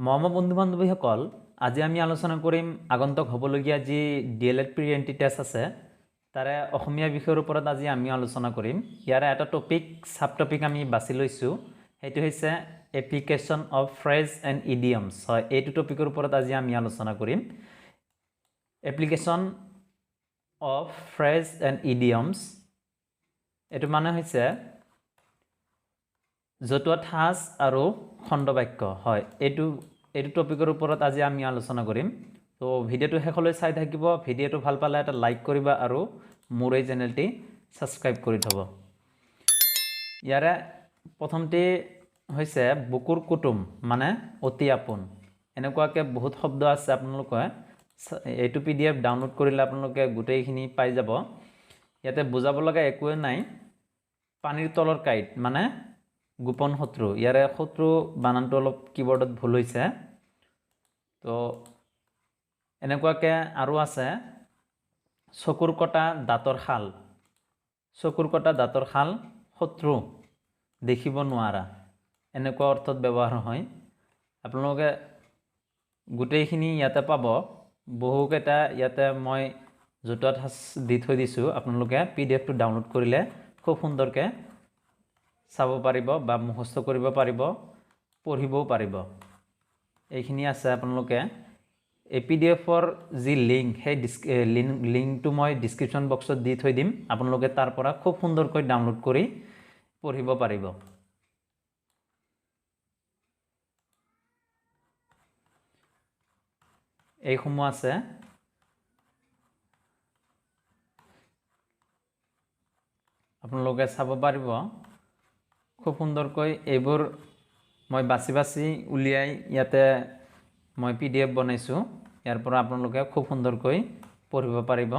মৰমৰ বন্ধু-বান্ধৱীসকল, আজি আমি আলোচনা কৰিম আগন্তুক হ'বলগীয়া যি D.El.Ed প্ৰি-এন্ট্ৰি টেষ্ট আছে তাৰে অসমীয়া বিষয়ৰ ওপৰত আজি আমি আলোচনা কৰিম। ইয়াৰে এটা সাব টপিক আমি বাছি লৈছোঁ, সেইটো হৈছে এপ্লিকেশ্যন অফ ফ্ৰেজ এণ্ড ইডিয়মছ। হয়, এইটো টপিকৰ ওপৰত আজি আমি আলোচনা কৰিম। এপ্লিকেশ্যন অফ ফ্ৰেজ এণ্ড ইডিয়মছ, এইটো মানে হৈছে জতুৱা ঠাঁচ আৰু খণ্ডবাক্য। হয়, এইটো টপিকৰ ওপৰত আজি আমি আলোচনা কৰিম। তো ভিডিঅ'টো শেষলৈ চাই থাকিব। ভিডিঅ'টো ভাল পালে এটা লাইক কৰিবা আৰু মোৰ এই চেনেলটি ছাবস্ক্ৰাইব কৰি থ'ব। ইয়াৰে প্ৰথমতে হৈছে বুকুৰ কুটুম, মানে অতি আপোন। এনেকুৱাকৈ বহুত শব্দ আছে, আপোনালোকে এইটো PDF ডাউনলোড কৰিলে আপোনালোকে গোটেইখিনি পাই যাব। ইয়াতে বুজাব লগা একোৱে নাই। পানীৰ তলৰ কাঁইট মানে গোপন শত্ৰু। ইয়াৰে শত্ৰু বানানটো অলপ কিবৰ্ডত ভুল হৈছে। তো এনেকুৱাকৈ আৰু আছে চকুৰ কটা দাঁতৰ শাল। চকুৰ কটা দাঁতৰ শাল শত্ৰু, দেখিব নোৱাৰা, এনেকুৱা অৰ্থত ব্যৱহাৰ হয়। আপোনালোকে গোটেইখিনি ইয়াতে পাব। বহুকেইটা ইয়াতে মই জতুৱা ঠাঁচ দি থৈ দিছোঁ। আপোনালোকে PDFটো ডাউনলোড কৰিলে খুব সুন্দৰকৈ চাব পাৰিব বা মুখস্থ কৰিব পাৰিব, পঢ়িবও পাৰিব। এইখিনি আছে। আপোনালোকে এই PDFৰ যি লিংক, সেই লিংকটো মই ডিছক্ৰিপশ্যন বক্সত দি থৈ দিম। আপোনালোকে তাৰ পৰা খুব সুন্দৰকৈ ডাউনলোড কৰি পঢ়িব পাৰিব। এইসমূহ আছে। আপোনালোকে চাব পাৰিব খুব সুন্দৰকৈ। এইবোৰ মই বাছি বাছি উলিয়াই ইয়াতে মই PDF বনাইছোঁ। ইয়াৰ পৰা আপোনালোকে খুব সুন্দৰকৈ পঢ়িব পাৰিব।